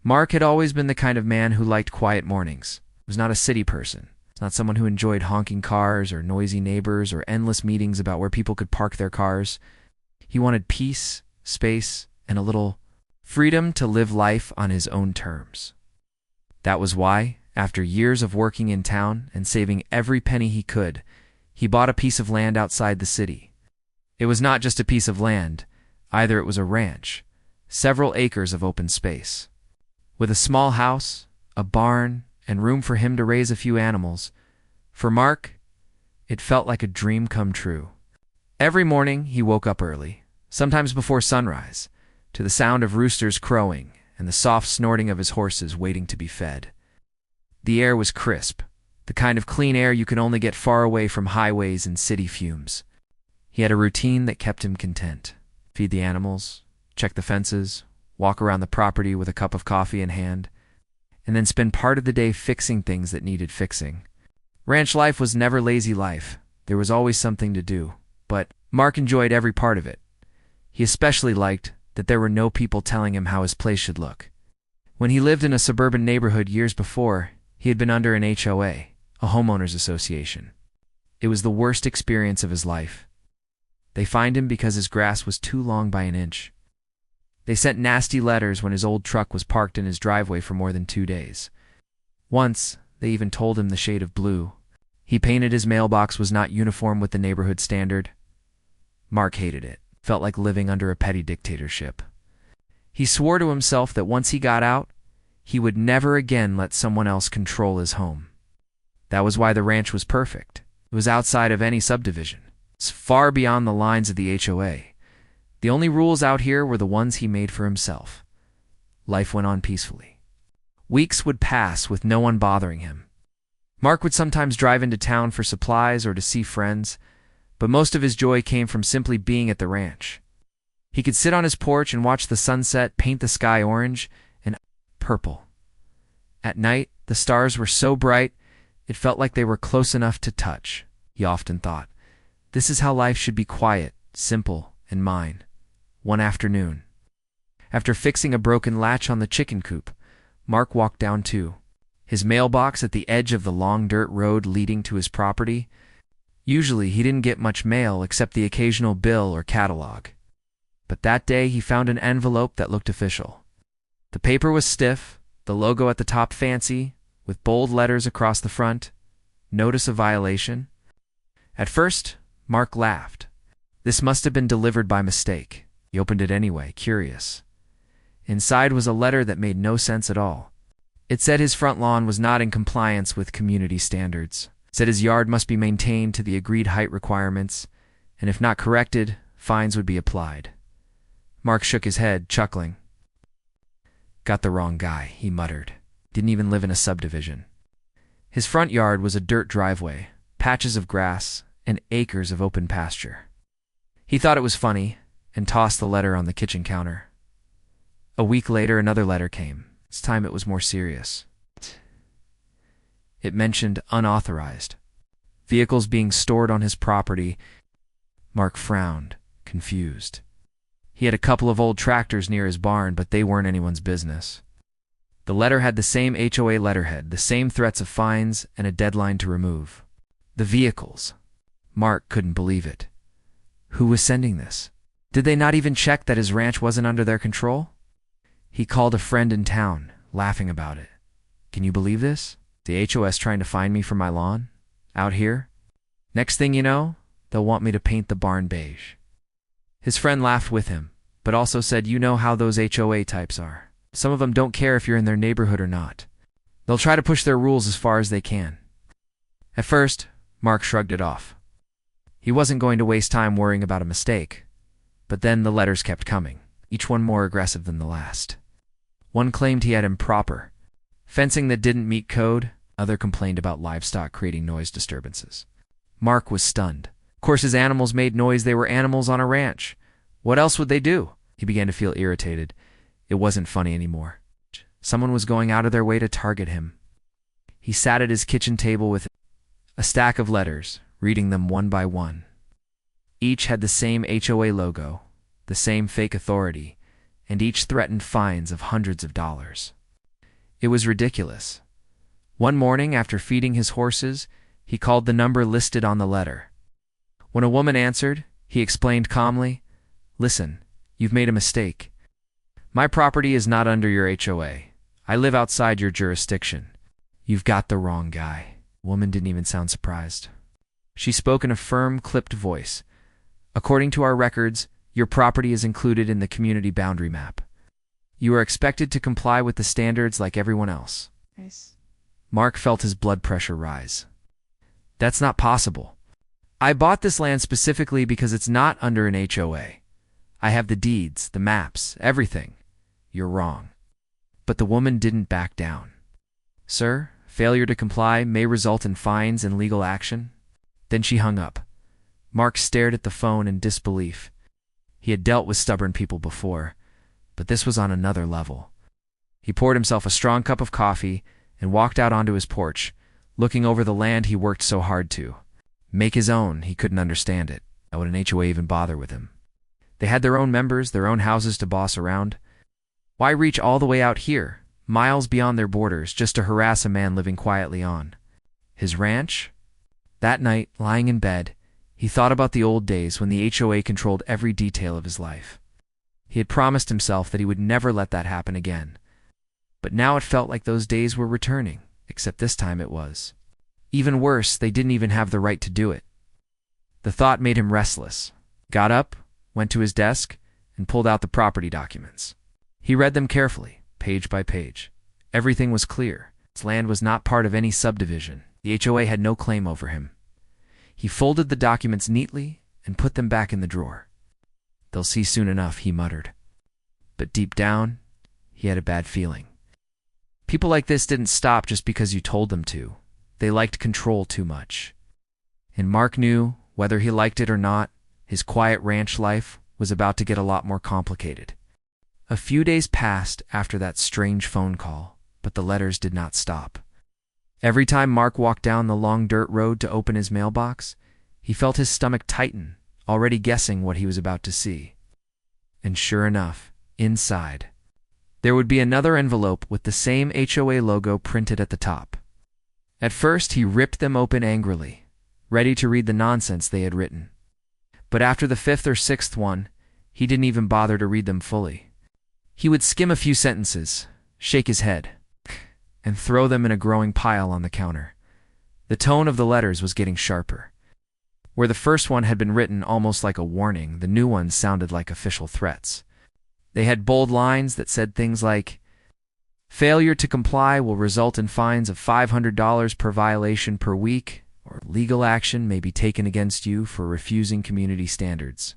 Mark had always been the kind of man who liked quiet mornings. He was not a city person. He was not someone who enjoyed honking cars or noisy neighbors or endless meetings about where people could park their cars. He wanted peace, space, and a little freedom to live life on his own terms. That was why, after years of working in town and saving every penny he could, he bought a piece of land outside the city. It was not just a piece of land, either. It was a ranch, several acres of open space. With a small house, a barn, and room for him to raise a few animals, for Mark, it felt like a dream come true. Every morning he woke up early, sometimes before sunrise, to the sound of roosters crowing and the soft snorting of his horses waiting to be fed. The air was crisp, the kind of clean air you can only get far away from highways and city fumes. He had a routine that kept him content. Feed the animals, check the fences, walk around the property with a cup of coffee in hand, and then spend part of the day fixing things that needed fixing. Ranch life was never lazy life. There was always something to do, but Mark enjoyed every part of it. He especially liked that there were no people telling him how his place should look. When he lived in a suburban neighborhood years before, he had been under an HOA, a homeowners association. It was the worst experience of his life. They fined him because his grass was too long by an inch. They sent nasty letters when his old truck was parked in his driveway for more than 2 days. Once, they even told him the shade of blue. He painted his mailbox was not uniform with the neighborhood standard. Mark hated it. Felt like living under a petty dictatorship. He swore to himself that once he got out, he would never again let someone else control his home. That was why the ranch was perfect. It was outside of any subdivision. It's far beyond the lines of the HOA. The only rules out here were the ones he made for himself. Life went on peacefully. Weeks would pass with no one bothering him. Mark would sometimes drive into town for supplies or to see friends, but most of his joy came from simply being at the ranch. He could sit on his porch and watch the sunset paint the sky orange and purple. At night, the stars were so bright, it felt like they were close enough to touch, he often thought. This is how life should be: quiet, simple, and mine. One afternoon, after fixing a broken latch on the chicken coop, Mark walked down to his mailbox at the edge of the long dirt road leading to his property. Usually he didn't get much mail except the occasional bill or catalog. But that day he found an envelope that looked official. The paper was stiff, the logo at the top fancy, with bold letters across the front. Notice of violation. At first, Mark laughed. This must have been delivered by mistake. He opened it anyway, curious. Inside was a letter that made no sense at all. It said his front lawn was not in compliance with community standards. It said his yard must be maintained to the agreed height requirements, and if not corrected, fines would be applied. Mark shook his head, chuckling. Got the wrong guy, he muttered. Didn't even live in a subdivision. His front yard was a dirt driveway, patches of grass, and acres of open pasture. He thought it was funny, and tossed the letter on the kitchen counter. A week later, another letter came. This time it was more serious. It mentioned unauthorized vehicles being stored on his property. Mark frowned, confused. He had a couple of old tractors near his barn, but they weren't anyone's business. The letter had the same HOA letterhead, the same threats of fines, and a deadline to remove. The vehicles. Mark couldn't believe it. Who was sending this? Did they not even check that his ranch wasn't under their control? He called a friend in town, laughing about it. Can you believe this? The HOS trying to fine me for my lawn? Out here? Next thing you know, they'll want me to paint the barn beige. His friend laughed with him, but also said, you know how those HOA types are. Some of them don't care if you're in their neighborhood or not. They'll try to push their rules as far as they can. At first, Mark shrugged it off. He wasn't going to waste time worrying about a mistake. But then the letters kept coming, each one more aggressive than the last. One claimed he had improper fencing that didn't meet code. Other complained about livestock creating noise disturbances. Mark was stunned. Of course his animals made noise. They were animals on a ranch. What else would they do? He began to feel irritated. It wasn't funny anymore. Someone was going out of their way to target him. He sat at his kitchen table with a stack of letters, reading them one by one. Each had the same HOA logo, the same fake authority, and each threatened fines of hundreds of dollars. It was ridiculous. One morning, after feeding his horses, he called the number listed on the letter. When a woman answered, he explained calmly, "Listen, you've made a mistake. My property is not under your HOA. I live outside your jurisdiction. You've got the wrong guy." The woman didn't even sound surprised. She spoke in a firm, clipped voice. "According to our records, your property is included in the community boundary map. You are expected to comply with the standards like everyone else." Nice. Mark felt his blood pressure rise. "That's not possible. I bought this land specifically because it's not under an HOA. I have the deeds, the maps, everything. You're wrong." But the woman didn't back down. "Sir, failure to comply may result in fines and legal action." Then she hung up. Mark stared at the phone in disbelief. He had dealt with stubborn people before, but this was on another level. He poured himself a strong cup of coffee and walked out onto his porch, looking over the land he worked so hard to make his own. He couldn't understand it. Why would an HOA even bother with him? They had their own members, their own houses to boss around. Why reach all the way out here, miles beyond their borders, just to harass a man living quietly on his ranch? That night, lying in bed, he thought about the old days when the HOA controlled every detail of his life. He had promised himself that he would never let that happen again. But now it felt like those days were returning, except this time it was. Even worse, they didn't even have the right to do it. The thought made him restless. Got up, went to his desk, and pulled out the property documents. He read them carefully, page by page. Everything was clear. His land was not part of any subdivision. The HOA had no claim over him. He folded the documents neatly and put them back in the drawer. "They'll see soon enough," he muttered. But deep down, he had a bad feeling. People like this didn't stop just because you told them to. They liked control too much. And Mark knew, whether he liked it or not, his quiet ranch life was about to get a lot more complicated. A few days passed after that strange phone call, but the letters did not stop. Every time Mark walked down the long dirt road to open his mailbox, he felt his stomach tighten, already guessing what he was about to see. And sure enough, inside, there would be another envelope with the same HOA logo printed at the top. At first, he ripped them open angrily, ready to read the nonsense they had written. But after the fifth or sixth one, he didn't even bother to read them fully. He would skim a few sentences, shake his head, and throw them in a growing pile on the counter. The tone of the letters was getting sharper. Where the first one had been written almost like a warning, the new ones sounded like official threats. They had bold lines that said things like, "Failure to comply will result in fines of $500 per violation per week, or legal action may be taken against you for refusing community standards."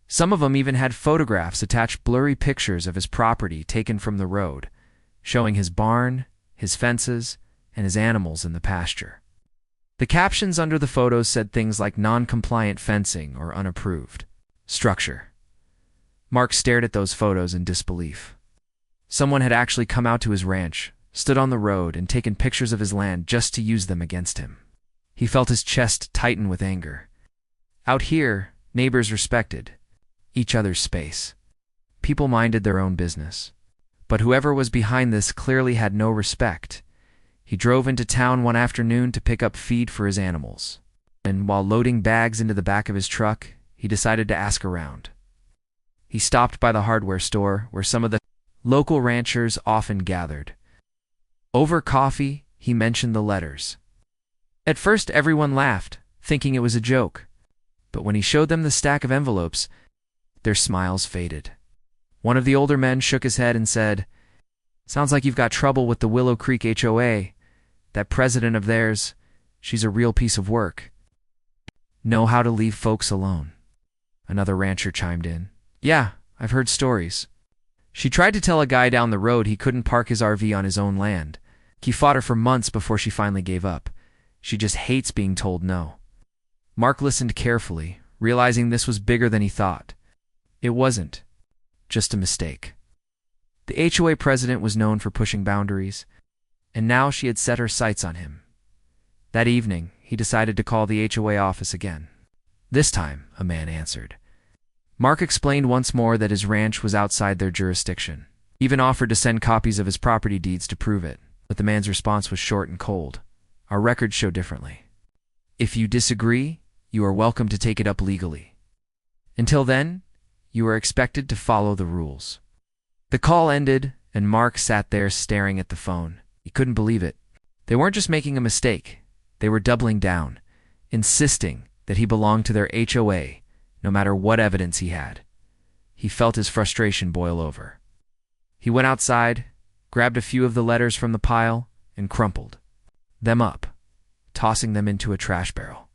Some of them even had photographs attached, blurry pictures of his property taken from the road, showing his barn, his fences, and his animals in the pasture. The captions under the photos said things like non-compliant fencing or unapproved structure. Mark stared at those photos in disbelief. Someone had actually come out to his ranch, stood on the road, and taken pictures of his land just to use them against him. He felt his chest tighten with anger. Out here, neighbors respected each other's space. People minded their own business. But whoever was behind this clearly had no respect. He drove into town one afternoon to pick up feed for his animals. And while loading bags into the back of his truck, he decided to ask around. He stopped by the hardware store where some of the local ranchers often gathered. Over coffee, he mentioned the letters. At first, everyone laughed, thinking it was a joke. But when he showed them the stack of envelopes, their smiles faded. One of the older men shook his head and said, "Sounds like you've got trouble with the Willow Creek HOA. That president of theirs, she's a real piece of work. Know how to leave folks alone." Another rancher chimed in. "Yeah, I've heard stories. She tried to tell a guy down the road he couldn't park his RV on his own land. He fought her for months before she finally gave up. She just hates being told no." Mark listened carefully, realizing this was bigger than he thought. It wasn't just a mistake. The HOA president was known for pushing boundaries, and now she had set her sights on him. That evening, he decided to call the HOA office again. This time, a man answered. Mark explained once more that his ranch was outside their jurisdiction, even offered to send copies of his property deeds to prove it. But the man's response was short and cold. Our records show differently. If you disagree, you are welcome to take it up legally. Until then, you are expected to follow the rules. The call ended, and Mark sat there staring at the phone. He couldn't believe it. They weren't just making a mistake. They were doubling down, insisting that he belonged to their HOA, no matter what evidence he had. He felt his frustration boil over. He went outside, grabbed a few of the letters from the pile, and crumpled them up, tossing them into a trash barrel.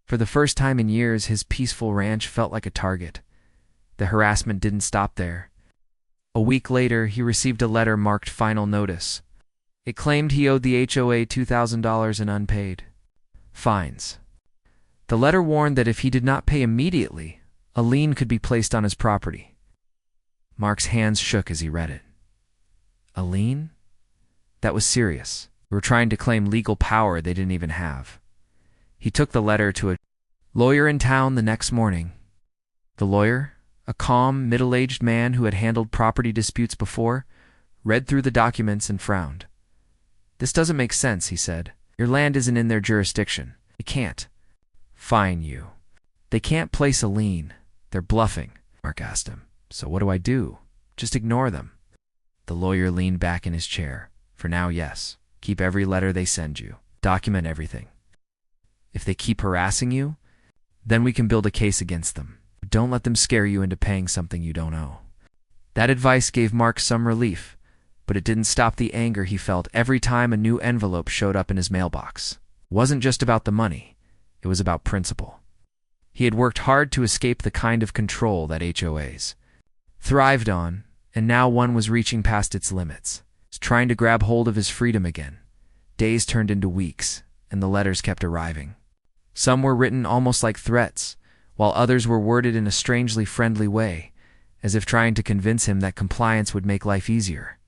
For the first time in years, his peaceful ranch felt like a target. The harassment didn't stop there. A week later, he received a letter marked Final Notice. It claimed he owed the HOA $2,000 in unpaid fines. The letter warned that if he did not pay immediately, a lien could be placed on his property. Mark's hands shook as he read it. A lien? That was serious. They were trying to claim legal power they didn't even have. He took the letter to a lawyer in town the next morning. The lawyer, a calm, middle-aged man who had handled property disputes before, read through the documents and frowned. This doesn't make sense, he said. Your land isn't in their jurisdiction. They can't fine you. They can't place a lien. They're bluffing. Mark asked him. So what do I do? Just ignore them. The lawyer leaned back in his chair. For now, yes. Keep every letter they send you. Document everything. If they keep harassing you, then we can build a case against them. Don't let them scare you into paying something you don't owe. That advice gave Mark some relief, but it didn't stop the anger he felt every time a new envelope showed up in his mailbox. It wasn't just about the money. It was about principle. He had worked hard to escape the kind of control that HOAs thrived on, and now one was reaching past its limits. He was trying to grab hold of his freedom again. Days turned into weeks, and the letters kept arriving. Some were written almost like threats, while others were worded in a strangely friendly way, as if trying to convince him that compliance would make life easier.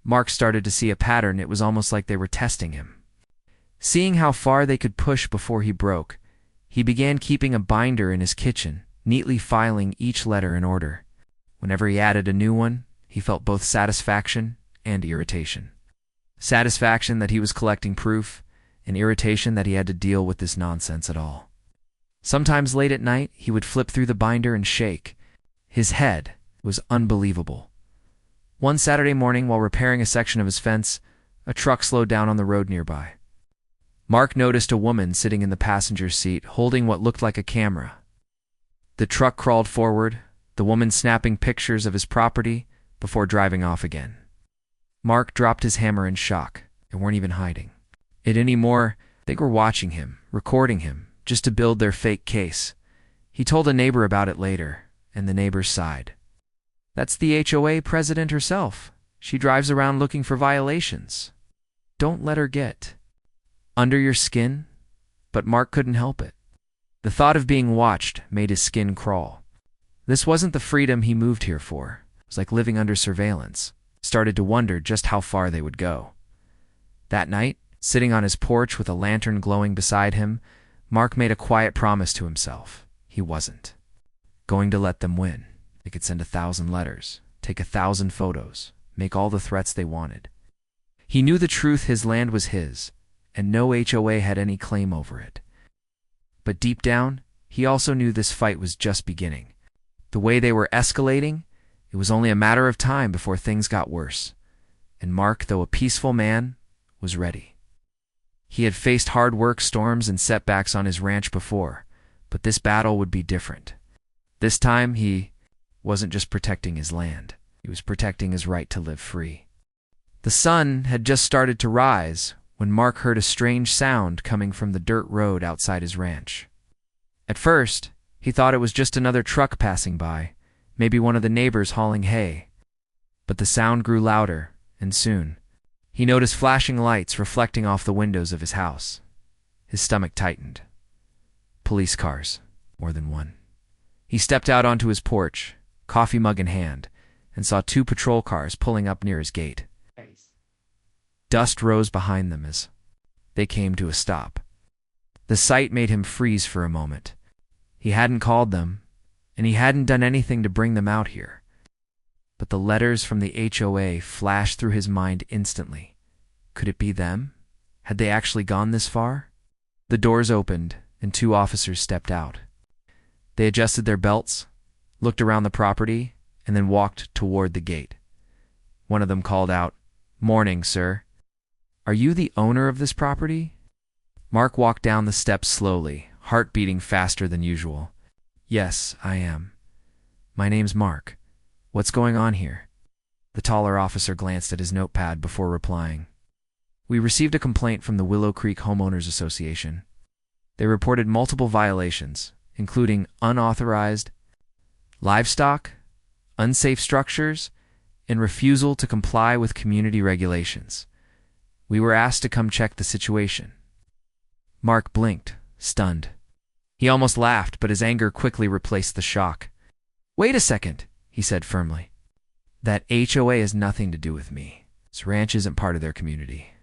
Mark started to see a pattern. It was almost like they were testing him. Seeing how far they could push before he broke, he began keeping a binder in his kitchen, neatly filing each letter in order. Whenever he added a new one, he felt both satisfaction and irritation. Satisfaction that he was collecting proof, and irritation that he had to deal with this nonsense at all. Sometimes late at night, he would flip through the binder and shake. His head was unbelievable. One Saturday morning, while repairing a section of his fence, a truck slowed down on the road nearby. Mark noticed a woman sitting in the passenger seat, holding what looked like a camera. The truck crawled forward, the woman snapping pictures of his property before driving off again. Mark dropped his hammer in shock. They weren't even hiding it anymore. They were watching him, recording him, just to build their fake case. He told a neighbor about it later, and the neighbor sighed. That's the HOA president herself. She drives around looking for violations. Don't let her get under your skin. But Mark couldn't help it. The thought of being watched made his skin crawl. This wasn't the freedom he moved here for. It was like living under surveillance. He started to wonder just how far they would go. That night, sitting on his porch with a lantern glowing beside him, Mark made a quiet promise to himself. He wasn't going to let them win. They could send 1,000 letters, take 1,000 photos, make all the threats they wanted. He knew the truth: his land was his, and no HOA had any claim over it. But deep down, he also knew this fight was just beginning. The way they were escalating, it was only a matter of time before things got worse. And Mark, though a peaceful man, was ready. He had faced hard work, storms, and setbacks on his ranch before, but this battle would be different. This time, he wasn't just protecting his land. He was protecting his right to live free. The sun had just started to rise when Mark heard a strange sound coming from the dirt road outside his ranch. At first, he thought it was just another truck passing by, maybe one of the neighbors hauling hay. But the sound grew louder, and soon, he noticed flashing lights reflecting off the windows of his house. His stomach tightened. Police cars, more than one. He stepped out onto his porch, coffee mug in hand, and saw 2 patrol cars pulling up near his gate. Dust rose behind them as they came to a stop. The sight made him freeze for a moment. He hadn't called them, and he hadn't done anything to bring them out here. But the letters from the HOA flashed through his mind instantly. Could it be them? Had they actually gone this far? The doors opened, and 2 officers stepped out. They adjusted their belts, looked around the property, and then walked toward the gate. One of them called out, "Morning, sir. Are you the owner of this property?" Mark walked down the steps slowly, heart beating faster than usual. "Yes, I am. My name's Mark. What's going on here?" The taller officer glanced at his notepad before replying. "We received a complaint from the Willow Creek Homeowners Association. They reported multiple violations, including unauthorized livestock, unsafe structures, and refusal to comply with community regulations. We were asked to come check the situation." Mark blinked, stunned. He almost laughed, but his anger quickly replaced the shock. "Wait a second," he said firmly. "That HOA has nothing to do with me. This ranch isn't part of their community.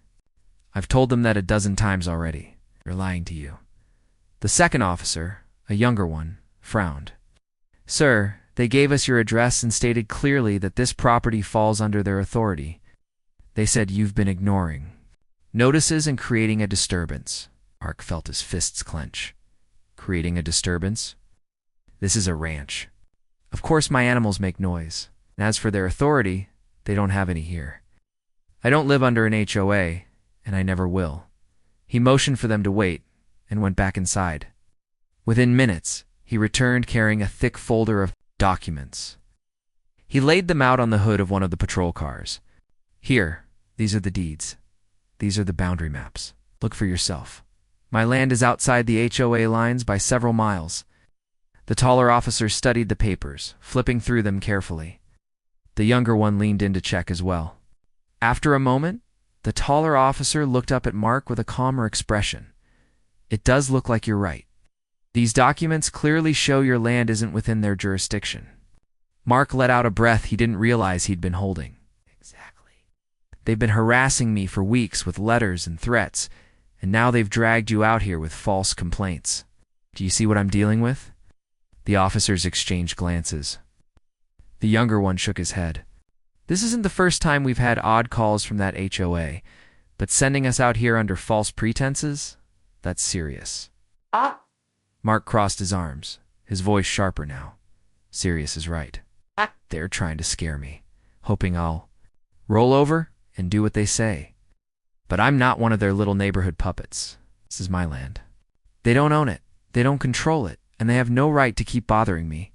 I've told them that a dozen times already. They're lying to you." The second officer, a younger one, frowned. "Sir, they gave us your address and stated clearly that this property falls under their authority. They said you've been ignoring notices and creating a disturbance." Mark felt his fists clench. "Creating a disturbance? This is a ranch. Of course my animals make noise. And as for their authority, they don't have any here. I don't live under an HOA, and I never will." He motioned for them to wait and went back inside. Within minutes, he returned carrying a thick folder of documents. He laid them out on the hood of one of the patrol cars. "Here, these are the deeds. These are the boundary maps. Look for yourself. My land is outside the HOA lines by several miles." The taller officer studied the papers, flipping through them carefully. The younger one leaned in to check as well. After a moment, the taller officer looked up at Mark with a calmer expression. "It does look like you're right. These documents clearly show your land isn't within their jurisdiction." Mark let out a breath he didn't realize he'd been holding. "Exactly. They've been harassing me for weeks with letters and threats, and now they've dragged you out here with false complaints. Do you see what I'm dealing with?" The officers exchanged glances. The younger one shook his head. "This isn't the first time we've had odd calls from that HOA, but sending us out here under false pretenses? That's serious." Mark crossed his arms, his voice sharper now. "Serious is right. They're trying to scare me, hoping I'll roll over and do what they say. But I'm not one of their little neighborhood puppets. This is my land. They don't own it, they don't control it, and they have no right to keep bothering me."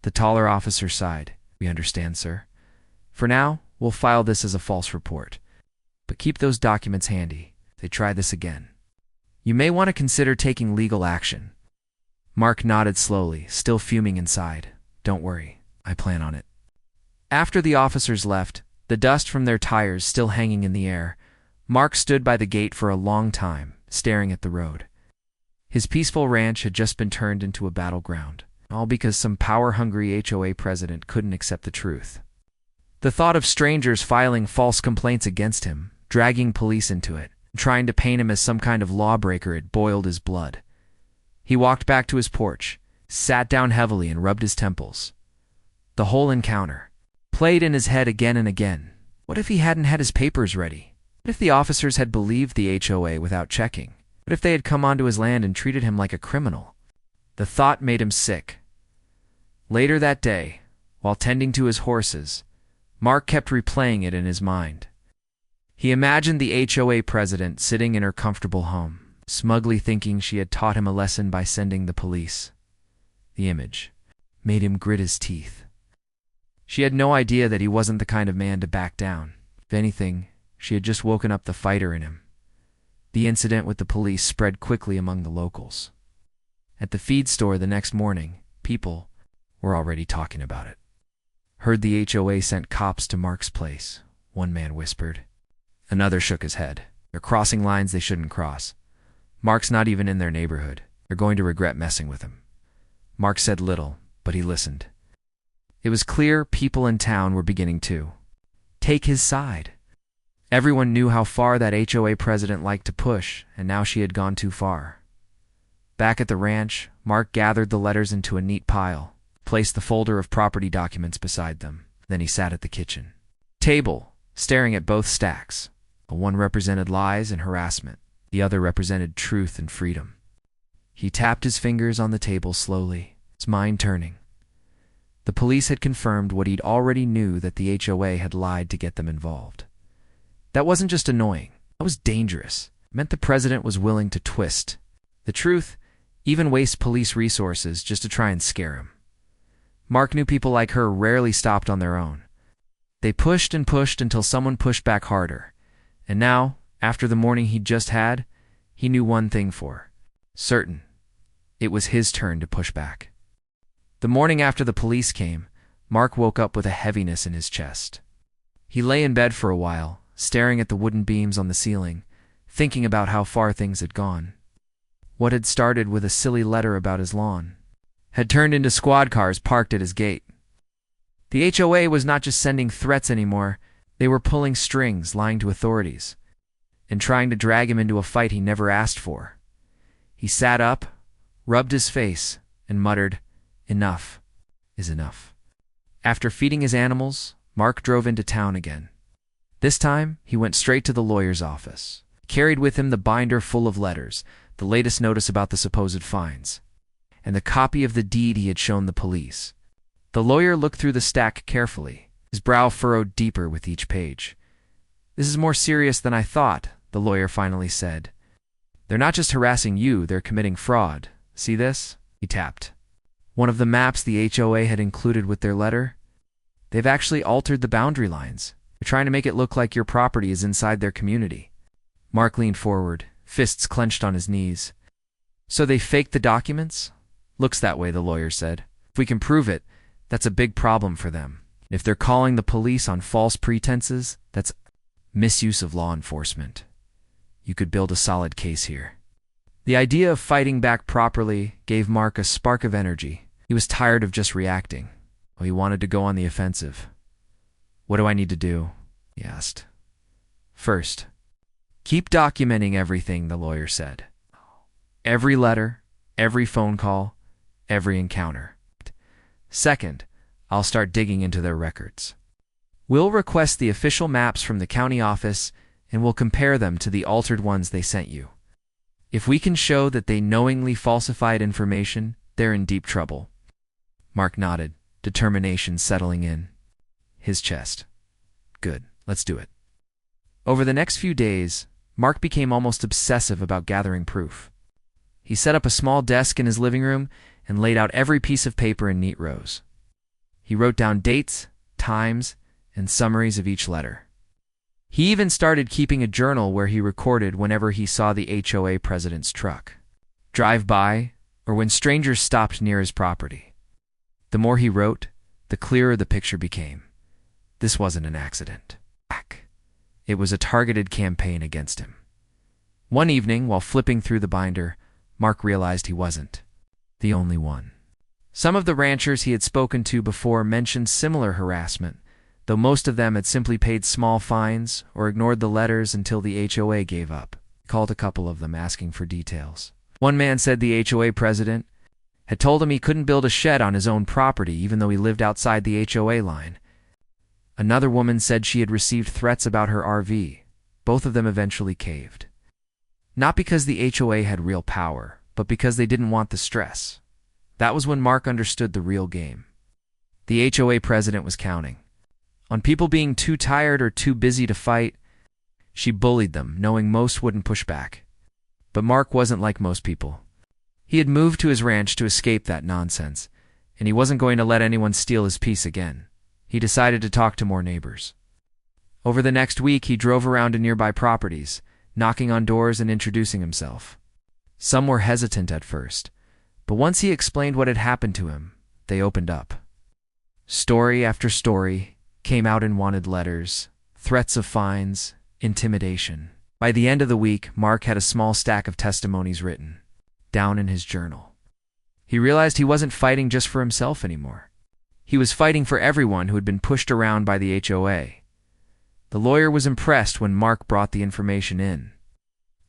The taller officer sighed. "We understand, sir. For now, we'll file this as a false report. But keep those documents handy. If they try this again, you may want to consider taking legal action." Mark nodded slowly, still fuming inside. "Don't worry, I plan on it." After the officers left, the dust from their tires still hanging in the air, Mark stood by the gate for a long time, staring at the road. His peaceful ranch had just been turned into a battleground, all because some power-hungry HOA president couldn't accept the truth. The thought of strangers filing false complaints against him, dragging police into it, and trying to paint him as some kind of lawbreaker had boiled his blood. He walked back to his porch, sat down heavily and rubbed his temples. The whole encounter played in his head again and again. What if he hadn't had his papers ready? What if the officers had believed the HOA without checking? What if they had come onto his land and treated him like a criminal? The thought made him sick. Later that day, while tending to his horses, Mark kept replaying it in his mind. He imagined the HOA president sitting in her comfortable home, smugly thinking she had taught him a lesson by sending the police. The image made him grit his teeth. She had no idea that he wasn't the kind of man to back down. If anything, she had just woken up the fighter in him. The incident with the police spread quickly among the locals. At the feed store the next morning, people were already talking about it. "Heard the HOA sent cops to Mark's place," one man whispered. Another shook his head. "They're crossing lines they shouldn't cross. Mark's not even in their neighborhood. They're going to regret messing with him." Mark said little, but he listened. It was clear people in town were beginning to take his side. Everyone knew how far that HOA president liked to push, and now she had gone too far. Back at the ranch, Mark gathered the letters into a neat pile, placed the folder of property documents beside them. Then he sat at the kitchen table, staring at both stacks. One represented lies and harassment. The other represented truth and freedom. He tapped his fingers on the table slowly, his mind turning. The police had confirmed what he'd already knew, that the HOA had lied to get them involved. That wasn't just annoying. That was dangerous. It meant the president was willing to twist the truth, even waste police resources just to try and scare him. Mark knew people like her rarely stopped on their own. They pushed and pushed until someone pushed back harder. And now, after the morning he'd just had, he knew one thing for certain. It was his turn to push back. The morning after the police came, Mark woke up with a heaviness in his chest. He lay in bed for a while, staring at the wooden beams on the ceiling, thinking about how far things had gone. What had started with a silly letter about his lawn had turned into squad cars parked at his gate. The HOA was not just sending threats anymore. They were pulling strings, lying to authorities, and trying to drag him into a fight he never asked for. He sat up, rubbed his face, and muttered, "Enough is enough." After feeding his animals, Mark drove into town again. This time, he went straight to the lawyer's office. He carried with him the binder full of letters, the latest notice about the supposed fines, and the copy of the deed he had shown the police. The lawyer looked through the stack carefully, his brow furrowed deeper with each page. "This is more serious than I thought," the lawyer finally said. "They're not just harassing you, they're committing fraud. See this?" He tapped one of the maps the HOA had included with their letter. "They've actually altered the boundary lines. They're trying to make it look like your property is inside their community." Mark leaned forward, fists clenched on his knees. "So they faked the documents?" "Looks that way," the lawyer said. "If we can prove it, that's a big problem for them. If they're calling the police on false pretenses, that's misuse of law enforcement. You could build a solid case here." The idea of fighting back properly gave Mark a spark of energy. He was tired of just reacting. He wanted to go on the offensive. "What do I need to do?" he asked. "First, keep documenting everything," the lawyer said. "Every letter, every phone call, every encounter. Second, I'll start digging into their records. We'll request the official maps from the county office, and we'll compare them to the altered ones they sent you. If we can show that they knowingly falsified information, they're in deep trouble." Mark nodded, determination settling in his chest. "Good, let's do it." Over the next few days, Mark became almost obsessive about gathering proof. He set up a small desk in his living room and laid out every piece of paper in neat rows. He wrote down dates, times, and summaries of each letter. He even started keeping a journal where he recorded whenever he saw the HOA president's truck drive by or when strangers stopped near his property. The more he wrote, the clearer the picture became. This wasn't an accident. It was a targeted campaign against him. One evening, while flipping through the binder, Mark realized he wasn't the only one. Some of the ranchers he had spoken to before mentioned similar harassment, though most of them had simply paid small fines or ignored the letters until the HOA gave up. He called a couple of them asking for details. One man said the HOA president had told him he couldn't build a shed on his own property even though he lived outside the HOA line. Another woman said she had received threats about her RV. Both of them eventually caved. Not because the HOA had real power, but because they didn't want the stress. That was when Mark understood the real game. The HOA president was counting on people being too tired or too busy to fight. She bullied them, knowing most wouldn't push back. But Mark wasn't like most people. He had moved to his ranch to escape that nonsense, and he wasn't going to let anyone steal his peace again. He decided to talk to more neighbors. Over the next week, he drove around to nearby properties, knocking on doors and introducing himself. Some were hesitant at first, but once he explained what had happened to him, they opened up. Story after story came out in wanted letters, threats of fines, intimidation. By the end of the week, Mark had a small stack of testimonies written down in his journal. He realized he wasn't fighting just for himself anymore. He was fighting for everyone who had been pushed around by the HOA. The lawyer was impressed when Mark brought the information in.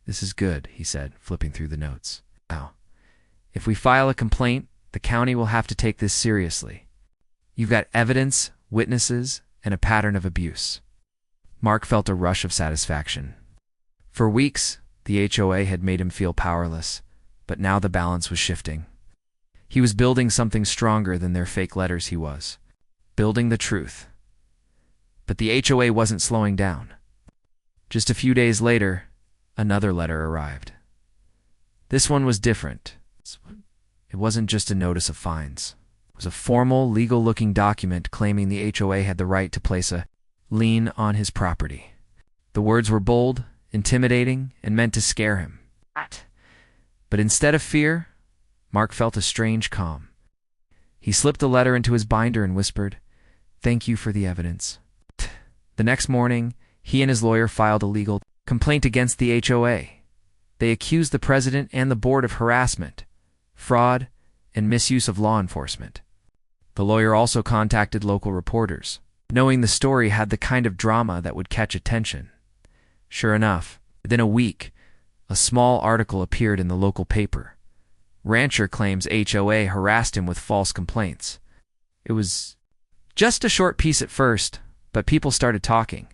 "This is good," he said, flipping through the notes. "Now, if we file a complaint, the county will have to take this seriously. You've got evidence, witnesses, and a pattern of abuse." Mark felt a rush of satisfaction. For weeks, the HOA had made him feel powerless, but now the balance was shifting. He was building something stronger than their fake letters. He was building the truth. But the HOA wasn't slowing down. Just a few days later, another letter arrived. This one was different. It wasn't just a notice of fines. It was a formal, legal-looking document claiming the HOA had the right to place a lien on his property. The words were bold, intimidating, and meant to scare him. But instead of fear, Mark felt a strange calm. He slipped the letter into his binder and whispered, "Thank you for the evidence." The next morning, he and his lawyer filed a legal complaint against the HOA. They accused the president and the board of harassment, fraud, and misuse of law enforcement. The lawyer also contacted local reporters, knowing the story had the kind of drama that would catch attention. Sure enough, within a week, a small article appeared in the local paper. Rancher claims HOA harassed him with false complaints. It was just a short piece at first, but people started talking.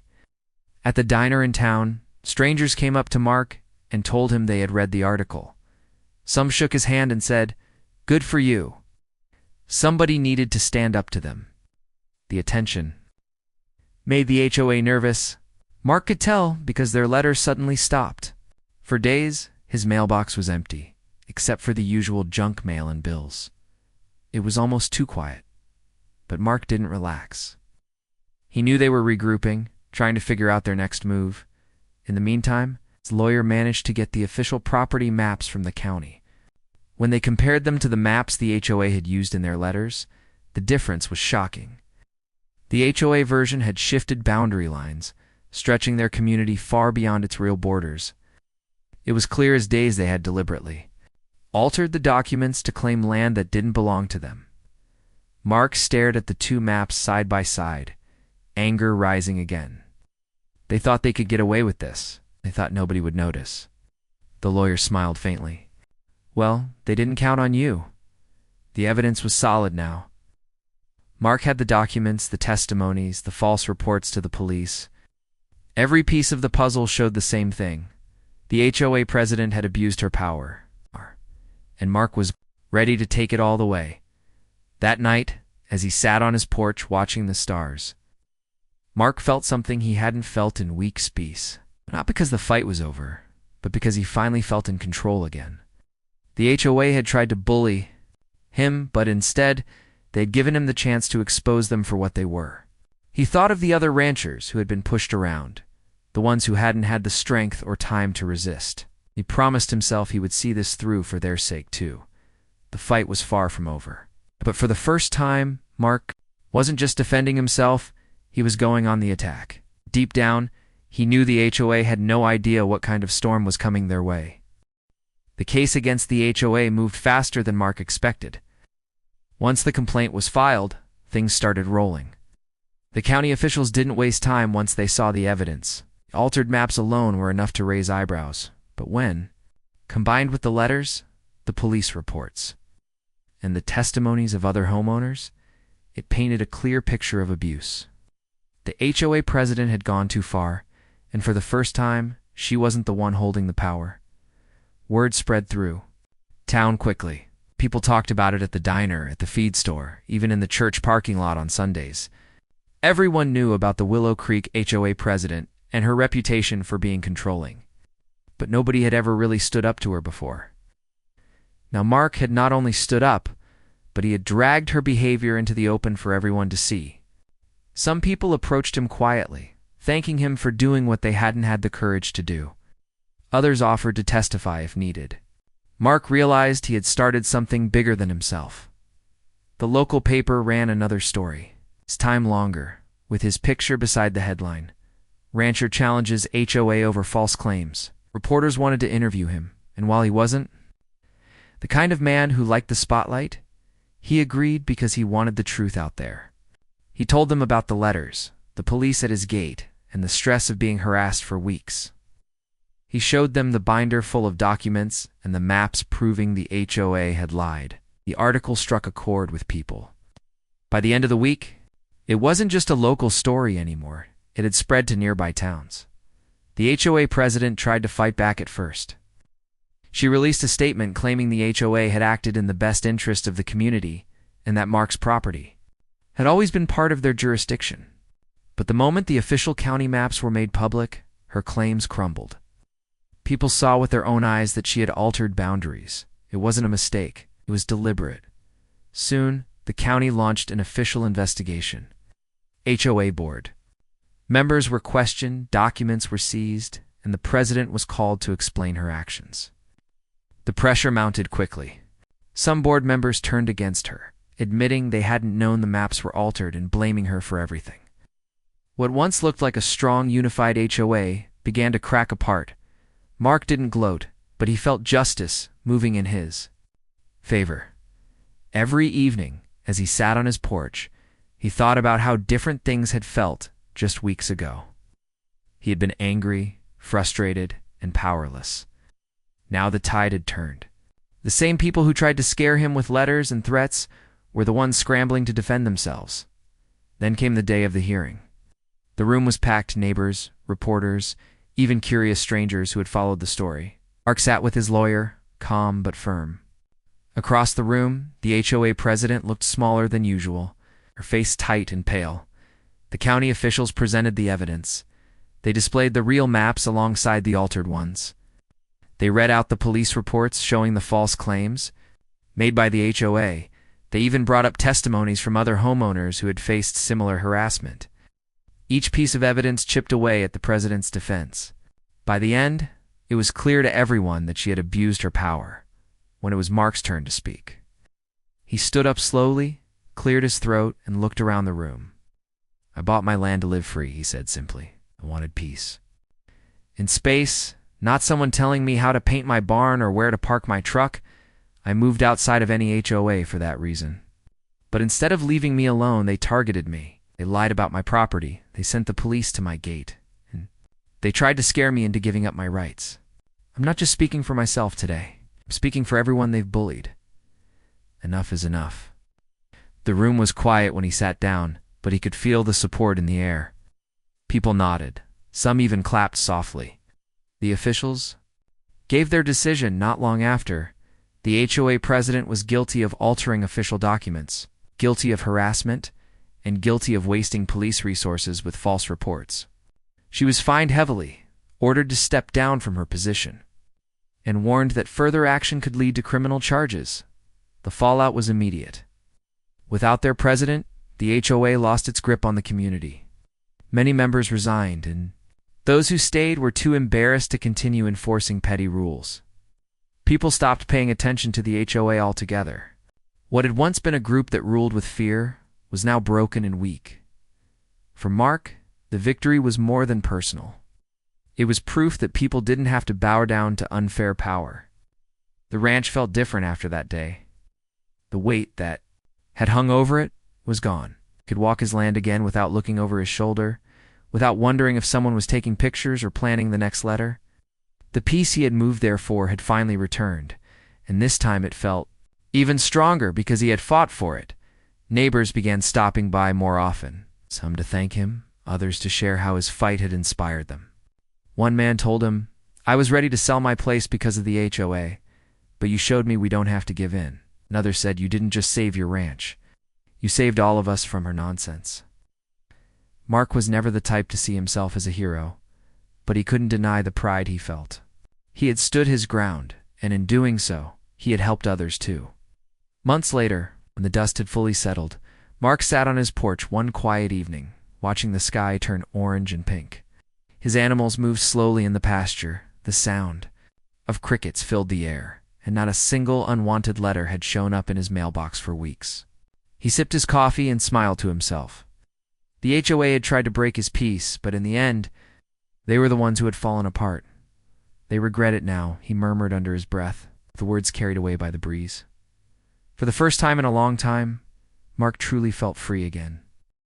At the diner in town, strangers came up to Mark and told him they had read the article. Some shook his hand and said, "Good for you." Somebody needed to stand up to them. The attention made the HOA nervous. Mark could tell because their letters suddenly stopped. For days, his mailbox was empty, except for the usual junk mail and bills. It was almost too quiet. But Mark didn't relax. He knew they were regrouping, trying to figure out their next move. In the meantime, his lawyer managed to get the official property maps from the county. When they compared them to the maps the HOA had used in their letters, the difference was shocking. The HOA version had shifted boundary lines, stretching their community far beyond its real borders. It was clear as day they had deliberately altered the documents to claim land that didn't belong to them. Mark stared at the two maps side by side, anger rising again. They thought they could get away with this. They thought nobody would notice. The lawyer smiled faintly. "Well, they didn't count on you. The evidence was solid now." Mark had the documents, the testimonies, the false reports to the police. Every piece of the puzzle showed the same thing. The HOA president had abused her power. And Mark was ready to take it all the way. That night, as he sat on his porch watching the stars, Mark felt something he hadn't felt in weeks. Peace. Not because the fight was over, but because he finally felt in control again. The HOA had tried to bully him, but instead, they'd given him the chance to expose them for what they were. He thought of the other ranchers who had been pushed around, the ones who hadn't had the strength or time to resist. He promised himself he would see this through for their sake too. The fight was far from over. But for the first time, Mark wasn't just defending himself, he was going on the attack. Deep down, he knew the HOA had no idea what kind of storm was coming their way. The case against the HOA moved faster than Mark expected. Once the complaint was filed, things started rolling. The county officials didn't waste time once they saw the evidence. The altered maps alone were enough to raise eyebrows. But when, combined with the letters, the police reports, and the testimonies of other homeowners, it painted a clear picture of abuse. The HOA president had gone too far, and for the first time, she wasn't the one holding the power. Word spread through town quickly. People talked about it at the diner, at the feed store, even in the church parking lot on Sundays. Everyone knew about the Willow Creek HOA president and her reputation for being controlling. But nobody had ever really stood up to her before. Now Mark had not only stood up, but he had dragged her behavior into the open for everyone to see. Some people approached him quietly, thanking him for doing what they hadn't had the courage to do. Others offered to testify if needed. Mark realized he had started something bigger than himself. The local paper ran another story, this time longer, with his picture beside the headline. Rancher challenges HOA over false claims. Reporters wanted to interview him, and while he wasn't the kind of man who liked the spotlight, he agreed because he wanted the truth out there. He told them about the letters, the police at his gate, and the stress of being harassed for weeks. He showed them the binder full of documents and the maps proving the HOA had lied. The article struck a chord with people. By the end of the week, it wasn't just a local story anymore. It had spread to nearby towns. The HOA president tried to fight back at first. She released a statement claiming the HOA had acted in the best interest of the community and that Mark's property had always been part of their jurisdiction. But the moment the official county maps were made public, her claims crumbled. People saw with their own eyes that she had altered boundaries. It wasn't a mistake. It was deliberate. Soon, the county launched an official investigation. HOA board. Members were questioned, documents were seized, and the president was called to explain her actions. The pressure mounted quickly. Some board members turned against her, admitting they hadn't known the maps were altered and blaming her for everything. What once looked like a strong, unified HOA began to crack apart. Mark didn't gloat, but he felt justice moving in his favor. Every evening, as he sat on his porch, he thought about how different things had felt just weeks ago. He had been angry, frustrated, and powerless. Now the tide had turned. The same people who tried to scare him with letters and threats were the ones scrambling to defend themselves. Then came the day of the hearing. The room was packed, neighbors, reporters, even curious strangers who had followed the story. Mark sat with his lawyer, calm but firm. Across the room, the HOA president looked smaller than usual, her face tight and pale. The county officials presented the evidence. They displayed the real maps alongside the altered ones. They read out the police reports showing the false claims made by the HOA. They even brought up testimonies from other homeowners who had faced similar harassment. Each piece of evidence chipped away at the president's defense. By the end, it was clear to everyone that she had abused her power. When it was Mark's turn to speak, he stood up slowly, cleared his throat, and looked around the room. "I bought my land to live free," he said simply. "I wanted peace. In space, not someone telling me how to paint my barn or where to park my truck. I moved outside of any HOA for that reason. But instead of leaving me alone, they targeted me. They lied about my property. They sent the police to my gate. And they tried to scare me into giving up my rights. I'm not just speaking for myself today. I'm speaking for everyone they've bullied. Enough is enough." The room was quiet when he sat down, but he could feel the support in the air. People nodded. Some even clapped softly. The officials gave their decision not long after. The HOA president was guilty of altering official documents, guilty of harassment, and guilty of wasting police resources with false reports. She was fined heavily, ordered to step down from her position, and warned that further action could lead to criminal charges. The fallout was immediate. Without their president, the HOA lost its grip on the community. Many members resigned, and those who stayed were too embarrassed to continue enforcing petty rules. People stopped paying attention to the HOA altogether. What had once been a group that ruled with fear was now broken and weak. For Mark, the victory was more than personal. It was proof that people didn't have to bow down to unfair power. The ranch felt different after that day. The weight that had hung over it was gone. He could walk his land again without looking over his shoulder, without wondering if someone was taking pictures or planning the next letter. The peace he had moved there for had finally returned, and this time it felt even stronger because he had fought for it. Neighbors began stopping by more often, some to thank him, others to share how his fight had inspired them. One man told him, "I was ready to sell my place because of the HOA, but you showed me we don't have to give in." Another said, "You didn't just save your ranch. You saved all of us from her nonsense." Mark was never the type to see himself as a hero, but he couldn't deny the pride he felt. He had stood his ground, and in doing so, he had helped others too. Months later, when the dust had fully settled, Mark sat on his porch one quiet evening, watching the sky turn orange and pink. His animals moved slowly in the pasture. The sound of crickets filled the air, and not a single unwanted letter had shown up in his mailbox for weeks. He sipped his coffee and smiled to himself. The HOA had tried to break his peace, but in the end, they were the ones who had fallen apart. "They regret it now," he murmured under his breath, the words carried away by the breeze. For the first time in a long time, Mark truly felt free again.